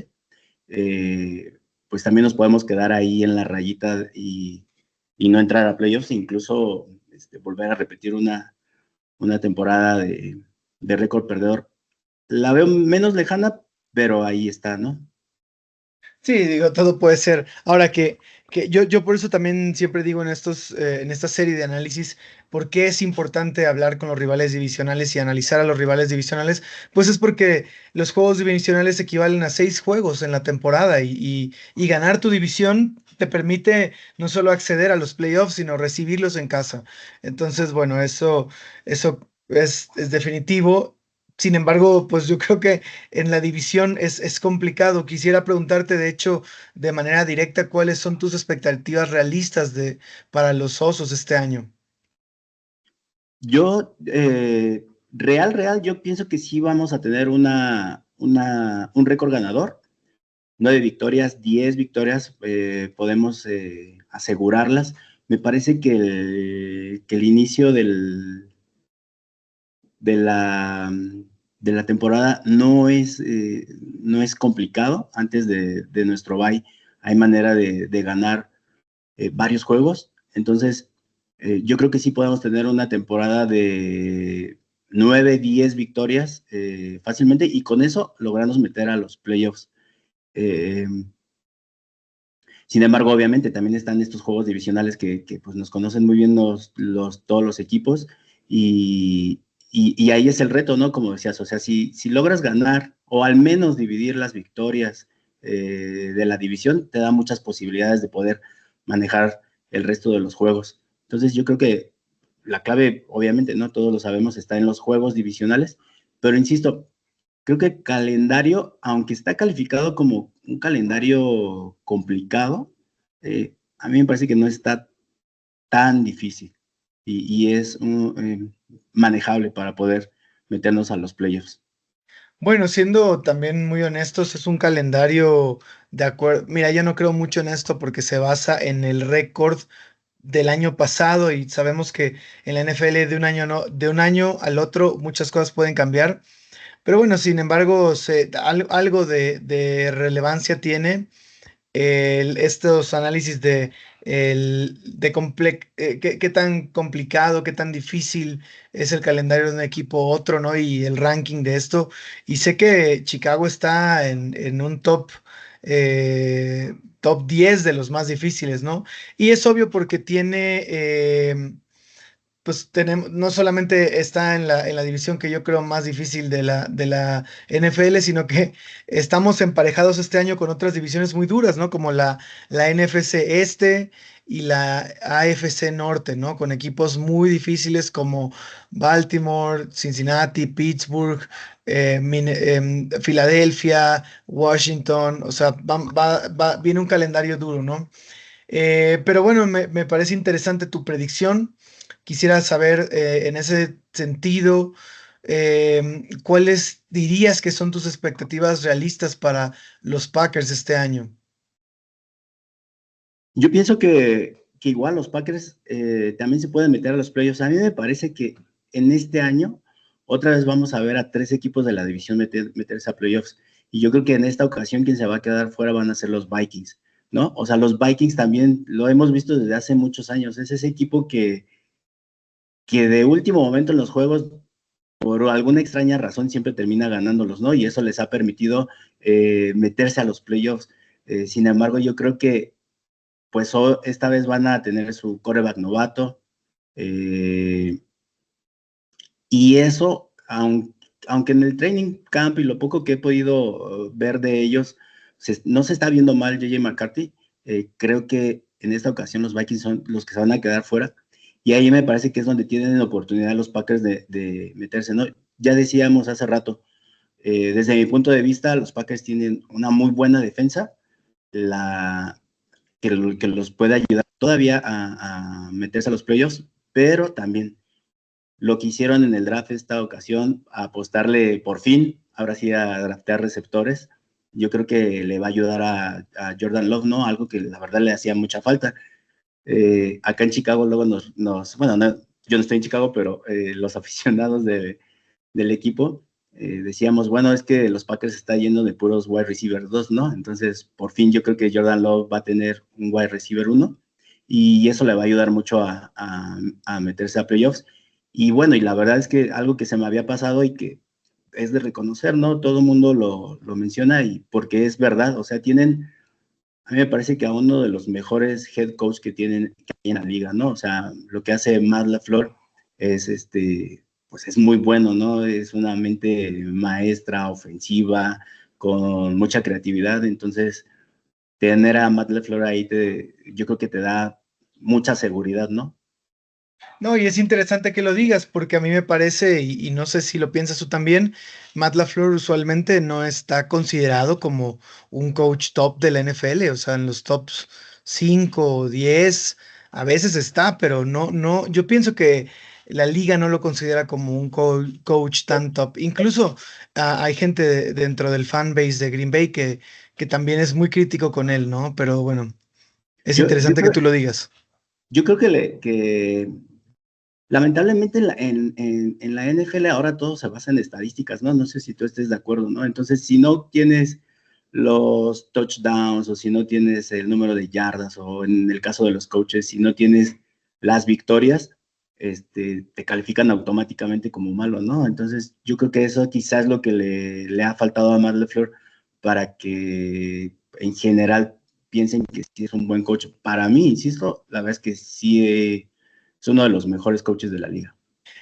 pues también nos podemos quedar ahí en la rayita y no entrar a playoffs, e incluso volver a repetir una temporada de récord perdedor. La veo menos lejana, pero ahí está, ¿no? Sí, digo, todo puede ser. Ahora que yo por eso también siempre digo en esta serie de análisis, por qué es importante hablar con los rivales divisionales y analizar a los rivales divisionales, pues es porque los juegos divisionales equivalen a 6 juegos en la temporada y ganar tu división te permite no solo acceder a los playoffs, sino recibirlos en casa. Entonces, bueno, eso es definitivo. Sin embargo, pues yo creo que en la división es complicado. Quisiera preguntarte, de hecho, de manera directa, ¿cuáles son tus expectativas realistas para los Osos este año? Yo, real, yo pienso que sí vamos a tener un récord ganador. 9 victorias, 10 victorias, podemos asegurarlas. Me parece que el inicio de la, de la temporada no es complicado. Antes de nuestro bye hay manera de ganar varios juegos. Entonces, yo creo que sí podemos tener una temporada de 9, 10 victorias fácilmente y con eso logramos meter a los playoffs. Eh, Sin embargo, obviamente también están estos juegos divisionales que pues nos conocen muy bien todos los equipos y, y ahí es el reto, ¿no? Como decías, o sea, si logras ganar o al menos dividir las victorias de la división, te da muchas posibilidades de poder manejar el resto de los juegos. Entonces yo creo que la clave, obviamente, no todos lo sabemos, está en los juegos divisionales, pero insisto, creo que el calendario, aunque está calificado como un calendario complicado, a mí me parece que no está tan difícil y es manejable para poder meternos a los playoffs. Bueno, siendo también muy honestos, es un calendario de acuerdo. Mira, yo no creo mucho en esto porque se basa en el récord del año pasado y sabemos que en la NFL de un año no, de un año al otro muchas cosas pueden cambiar. Pero bueno, sin embargo, algo de relevancia tiene estos análisis qué tan complicado, qué tan difícil es el calendario de un equipo u otro, ¿no? Y el ranking de esto. Y sé que Chicago está en un top 10 de los más difíciles, ¿no? Y es obvio porque pues tenemos, no solamente está en la división que yo creo más difícil de la NFL, sino que estamos emparejados este año con otras divisiones muy duras, ¿no? Como la NFC Este y la AFC Norte, ¿no? Con equipos muy difíciles como Baltimore, Cincinnati, Pittsburgh, Filadelfia, Washington, o sea, viene un calendario duro, ¿no? Pero bueno, me parece interesante tu predicción. Quisiera saber en ese sentido, ¿cuáles dirías que son tus expectativas realistas para los Packers este año? Yo pienso que igual los Packers también se pueden meter a los playoffs. A mí me parece que en este año otra vez vamos a ver a 3 equipos de la división meterse a playoffs. Y yo creo que en esta ocasión quien se va a quedar fuera van a ser los Vikings, ¿no? O sea, los Vikings también lo hemos visto desde hace muchos años. Es ese equipo que de último momento en los juegos, por alguna extraña razón, siempre termina ganándolos, ¿no? Y eso les ha permitido meterse a los playoffs. Sin embargo, yo creo que pues esta vez van a tener su quarterback novato. Y eso, aunque en el training camp y lo poco que he podido ver de ellos, no se está viendo mal J.J. McCarthy. Creo que en esta ocasión los Vikings son los que se van a quedar fuera. Y ahí me parece que es donde tienen la oportunidad los Packers de meterse, ¿no? Ya decíamos hace rato, desde mi punto de vista, los Packers tienen una muy buena defensa, la, que los puede ayudar todavía a meterse a los playoffs, pero también lo que hicieron en el draft esta ocasión, a apostarle por fin, ahora sí a draftear receptores, yo creo que le va a ayudar a Jordan Love, ¿no? Algo que la verdad le hacía mucha falta. Acá en Chicago luego bueno, no, yo no estoy en Chicago, pero los aficionados del equipo decíamos, bueno, es que los Packers está yendo de puros wide receiver 2, ¿no? Entonces, por fin yo creo que Jordan Love va a tener un wide receiver 1 y eso le va a ayudar mucho a meterse a playoffs. Y bueno, y la verdad es que algo que se me había pasado y que es de reconocer, ¿no? Todo el mundo lo menciona y porque es verdad, o sea, a mí me parece que a uno de los mejores head coach que hay en la liga, ¿no? O sea, lo que hace Matt LaFleur es pues es muy bueno, ¿no? Es una mente maestra, ofensiva, con mucha creatividad. Entonces, tener a Matt LaFleur ahí yo creo que te da mucha seguridad, ¿no? No, y es interesante que lo digas, porque a mí me parece, y no sé si lo piensas tú también, Matt LaFleur usualmente no está considerado como un coach top de la NFL, o sea, en los tops 5 o 10 a veces está, pero no, yo pienso que la liga no lo considera como un coach tan top. Incluso hay gente dentro del fan base de Green Bay que también es muy crítico con él, ¿no? Pero bueno, es Yo, yo, interesante que creo, tú lo digas. yo creo que lamentablemente en la NFL ahora todo se basa en estadísticas, ¿no? No sé si tú estés de acuerdo, ¿no? Entonces, si no tienes los touchdowns o si no tienes el número de yardas o en el caso de los coaches, si no tienes las victorias, te califican automáticamente como malo, ¿no? Entonces, yo creo que eso quizás es lo que le ha faltado a Matt LaFleur para que en general piensen que sí es un buen coach. Para mí, insisto, la verdad es que sí es uno de los mejores coaches de la liga.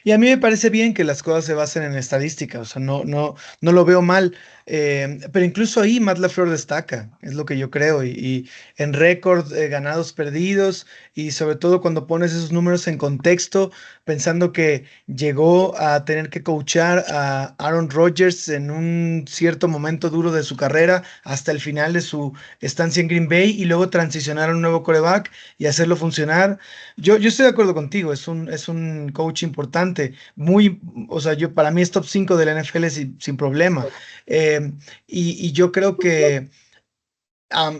Y a mí me parece bien que las cosas se basen en estadística, o sea, no lo veo mal, pero incluso ahí Matt LaFleur destaca, es lo que yo creo, y en récord, ganados, perdidos, y sobre todo cuando pones esos números en contexto, pensando que llegó a tener que coachar a Aaron Rodgers en un cierto momento duro de su carrera, hasta el final de su estancia en Green Bay, y luego transicionar a un nuevo quarterback y hacerlo funcionar. Yo estoy de acuerdo contigo, es un coach importante, muy, o sea, para mí es top 5 de la NFL sin problema. Eh, y yo creo que,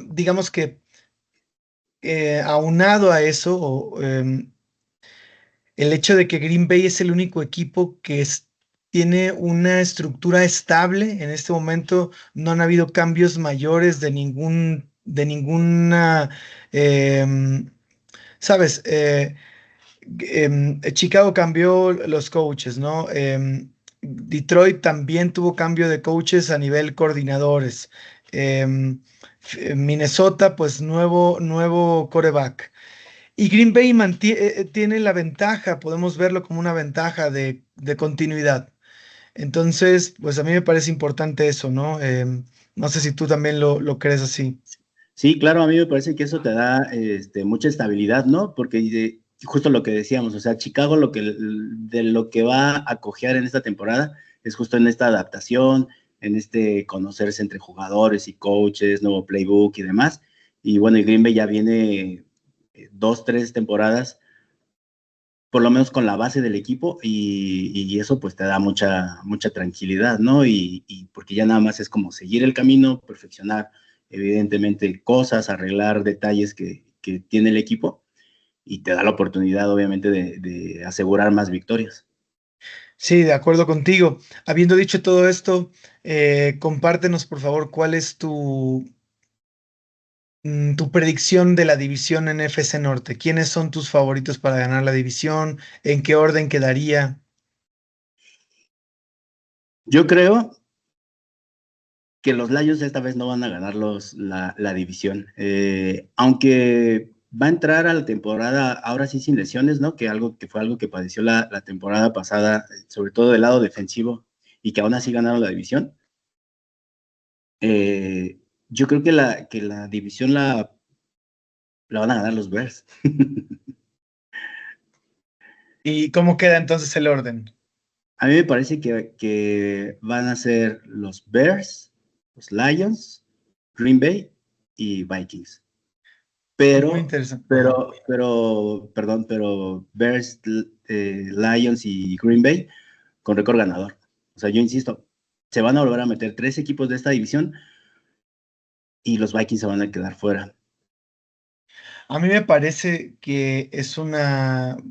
digamos que aunado a eso, el hecho de que Green Bay es el único equipo que tiene una estructura estable en este momento, no han habido cambios mayores de ninguna Sabes, Chicago cambió los coaches, ¿no? Detroit también tuvo cambio de coaches a nivel coordinadores. Minnesota, pues nuevo quarterback. Y Green Bay tiene la ventaja, podemos verlo como una ventaja de continuidad. Entonces, pues a mí me parece importante eso, ¿no? No sé si tú también lo crees así. Sí, claro, a mí me parece que eso te da mucha estabilidad, ¿no? Porque justo lo que decíamos, o sea, Chicago de lo que va a cojear en esta temporada es justo en esta adaptación, en este conocerse entre jugadores y coaches, nuevo playbook y demás. Y bueno, y Green Bay ya viene 2, 3 temporadas, por lo menos con la base del equipo, y eso pues te da mucha tranquilidad, ¿no? Y porque ya nada más es como seguir el camino, perfeccionar evidentemente cosas, arreglar detalles que tiene el equipo, y te da la oportunidad obviamente de asegurar más victorias. Sí, de acuerdo contigo. Habiendo dicho todo esto, compártenos por favor cuál es tu predicción de la división en FC Norte. ¿Quiénes son tus favoritos para ganar la división? ¿En qué orden quedaría? Yo creo que los Lions esta vez no van a ganar la división. Aunque va a entrar a la temporada ahora sí sin lesiones, ¿no? Que fue algo que padeció la temporada pasada, sobre todo del lado defensivo, y que aún así ganaron la división. Yo creo que la división la van a ganar los Bears. ¿Y cómo queda entonces el orden? A mí me parece que van a ser los Bears, los Lions, Green Bay y Vikings. Muy pero, interesante. Ajá. perdón, pero Bears, Lions y Green Bay con récord ganador. O sea, yo insisto, se van a volver a meter 3 equipos de esta división y los Vikings se van a quedar fuera. A mí me parece que es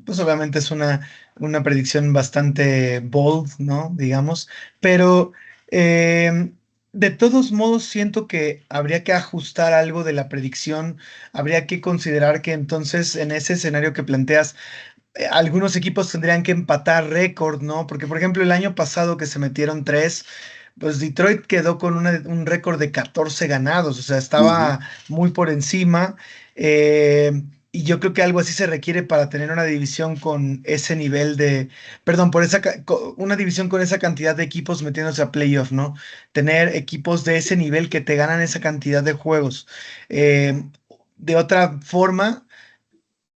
pues obviamente es una predicción bastante bold, ¿no? Digamos, pero de todos modos siento que habría que ajustar algo de la predicción, habría que considerar que entonces en ese escenario que planteas, algunos equipos tendrían que empatar récord, ¿no? Porque, por ejemplo, el año pasado que se metieron tres, pues Detroit quedó con un récord de 14 ganados, o sea, Ujú. estaba muy por encima. eh, y yo creo que algo así se requiere para tener una división con ese nivel perdón, una división con esa cantidad de equipos metiéndose a playoff, ¿no? Tener equipos de ese nivel que te ganan esa cantidad de juegos. Eh, de otra forma,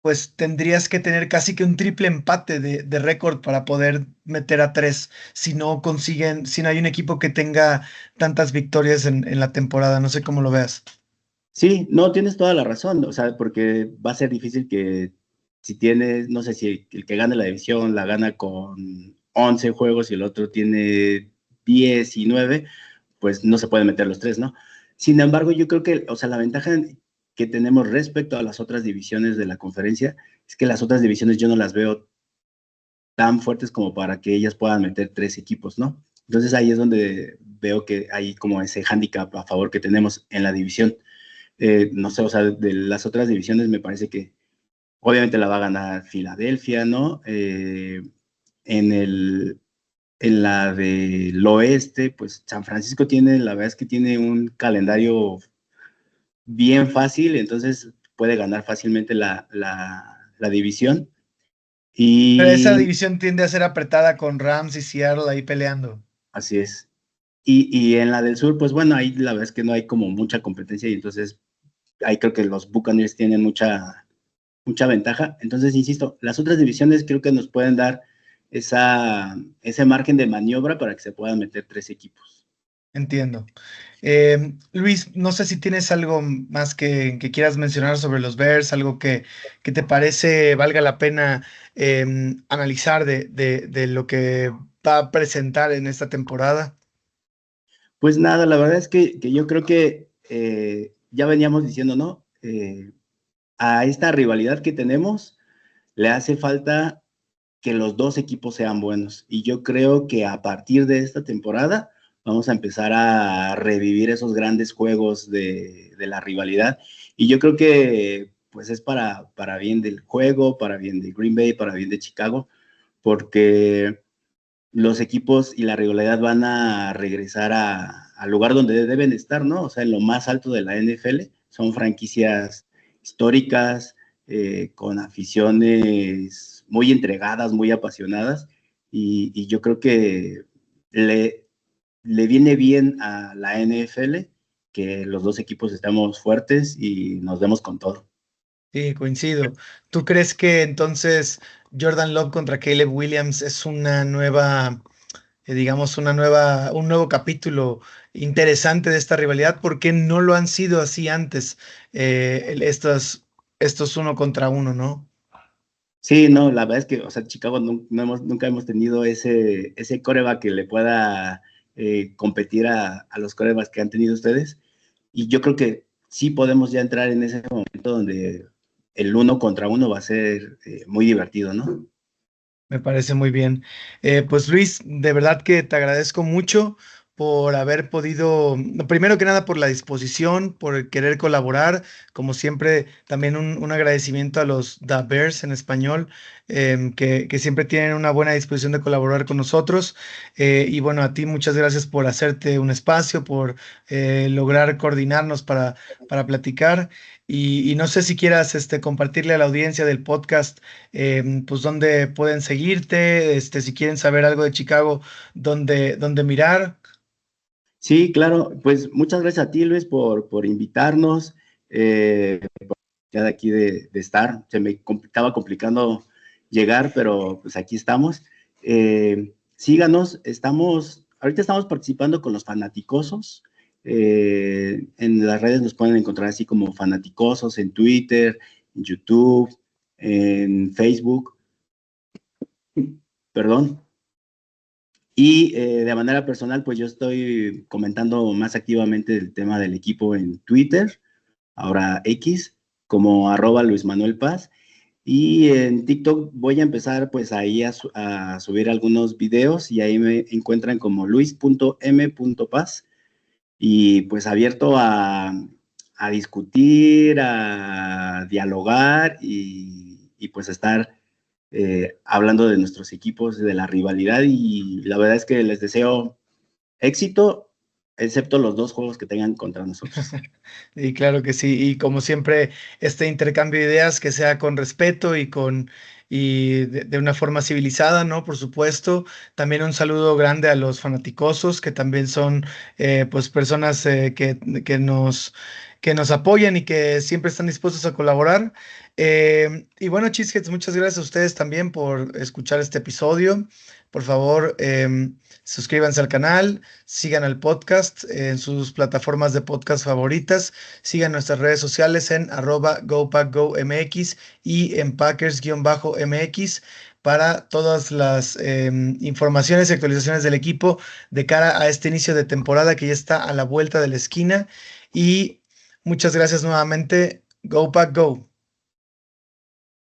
pues tendrías que tener casi que un triple empate de récord para poder meter a tres si no hay un equipo que tenga tantas victorias en la temporada. No sé cómo lo veas. Sí, no, tienes toda la razón, o sea, porque va a ser difícil que si tienes, no sé si el que gane la división la gana con 11 juegos y el otro tiene 19, pues no se pueden meter los tres, ¿no? Sin embargo, yo creo que, o sea, la ventaja que tenemos respecto a las otras divisiones de la conferencia es que las otras divisiones yo no las veo tan fuertes como para que ellas puedan meter 3 equipos, ¿no? Entonces ahí es donde veo que hay como ese hándicap a favor que tenemos en la división. No sé, o sea, de las otras divisiones me parece que obviamente la va a ganar Filadelfia, ¿no? En el, en la del oeste, pues San Francisco la verdad es que tiene un calendario bien fácil, entonces puede ganar fácilmente la división. Pero esa Y división tiende a ser apretada con Rams y Seattle ahí peleando. así es. Y en la del sur, pues bueno, ahí la verdad es que no hay como mucha competencia y entonces ahí creo que los Buccaneers tienen mucha ventaja. Entonces, insisto, las otras divisiones creo que nos pueden dar ese margen de maniobra para que se puedan meter 3 equipos. Entiendo. Luis, no sé si tienes algo más que quieras mencionar sobre los Bears, algo que te parece valga la pena analizar de lo que va a presentar en esta temporada. Pues nada, la verdad es que yo creo que ya veníamos diciendo, ¿no? A esta rivalidad que tenemos le hace falta que los 2 equipos sean buenos. Y yo creo que a partir de esta temporada vamos a empezar a revivir esos grandes juegos de la rivalidad. Y yo creo que pues es para bien del juego, para bien de Green Bay, para bien de Chicago, porque los equipos y la rivalidad van a regresar al lugar donde deben estar, ¿no? O sea, en lo más alto de la NFL. Son franquicias históricas, con aficiones muy entregadas, muy apasionadas, y yo creo que le viene bien a la NFL que los dos equipos estemos fuertes y nos demos con todo. Sí, coincido. ¿Tú crees que entonces Jordan Love contra Caleb Williams es una nueva, digamos, un nuevo capítulo interesante de esta rivalidad? ¿Por qué no lo han sido así antes, estos uno contra uno, ¿no? Sí, no, la verdad es que, o sea, Chicago nunca hemos tenido ese coreback que le pueda competir a los corebacks que han tenido ustedes. Y yo creo que sí podemos ya entrar en ese momento donde el uno contra uno va a ser muy divertido, ¿no? Me parece muy bien. Pues Luis, de verdad que te agradezco mucho por haber podido, no, primero que nada por la disposición, por querer colaborar. Como siempre, también un agradecimiento a los The Bears en español, que siempre tienen una buena disposición de colaborar con nosotros. Y bueno, a ti muchas gracias por hacerte un espacio, por lograr coordinarnos para platicar. Y no sé si quieras compartirle a la audiencia del podcast pues dónde pueden seguirte, si quieren saber algo de Chicago, dónde mirar. Sí, claro, pues muchas gracias a ti, Luis, por invitarnos, ya de aquí de estar. Se me estaba complicando llegar, pero pues aquí estamos. Síganos, ahorita estamos participando con los Fanaticosos. En las redes nos pueden encontrar así como Fanaticosos en Twitter, en YouTube, en Facebook, perdón. Y de manera personal, pues yo estoy comentando más activamente el tema del equipo en Twitter, ahora X, como @Luis Manuel Paz. Y en TikTok voy a empezar pues ahí a subir algunos videos y ahí me encuentran como luis.m.paz y pues abierto a discutir, a dialogar y pues estar hablando de nuestros equipos, de la rivalidad y la verdad es que les deseo éxito, excepto los dos juegos que tengan contra nosotros. Y claro que sí, y como siempre, este intercambio de ideas que sea con respeto y de una forma civilizada, ¿no? Por supuesto. También un saludo grande a los fanaticosos, que también son pues personas que nos apoyan y que siempre están dispuestos a colaborar. Y bueno, Cheeseheads, muchas gracias a ustedes también por escuchar este episodio. Por favor, suscríbanse al canal, sigan al podcast en sus plataformas de podcast favoritas, sigan nuestras redes sociales en @GoPackGoMX y en Packers-MX para todas las informaciones y actualizaciones del equipo de cara a este inicio de temporada que ya está a la vuelta de la esquina. Y muchas gracias nuevamente. Go Pack Go.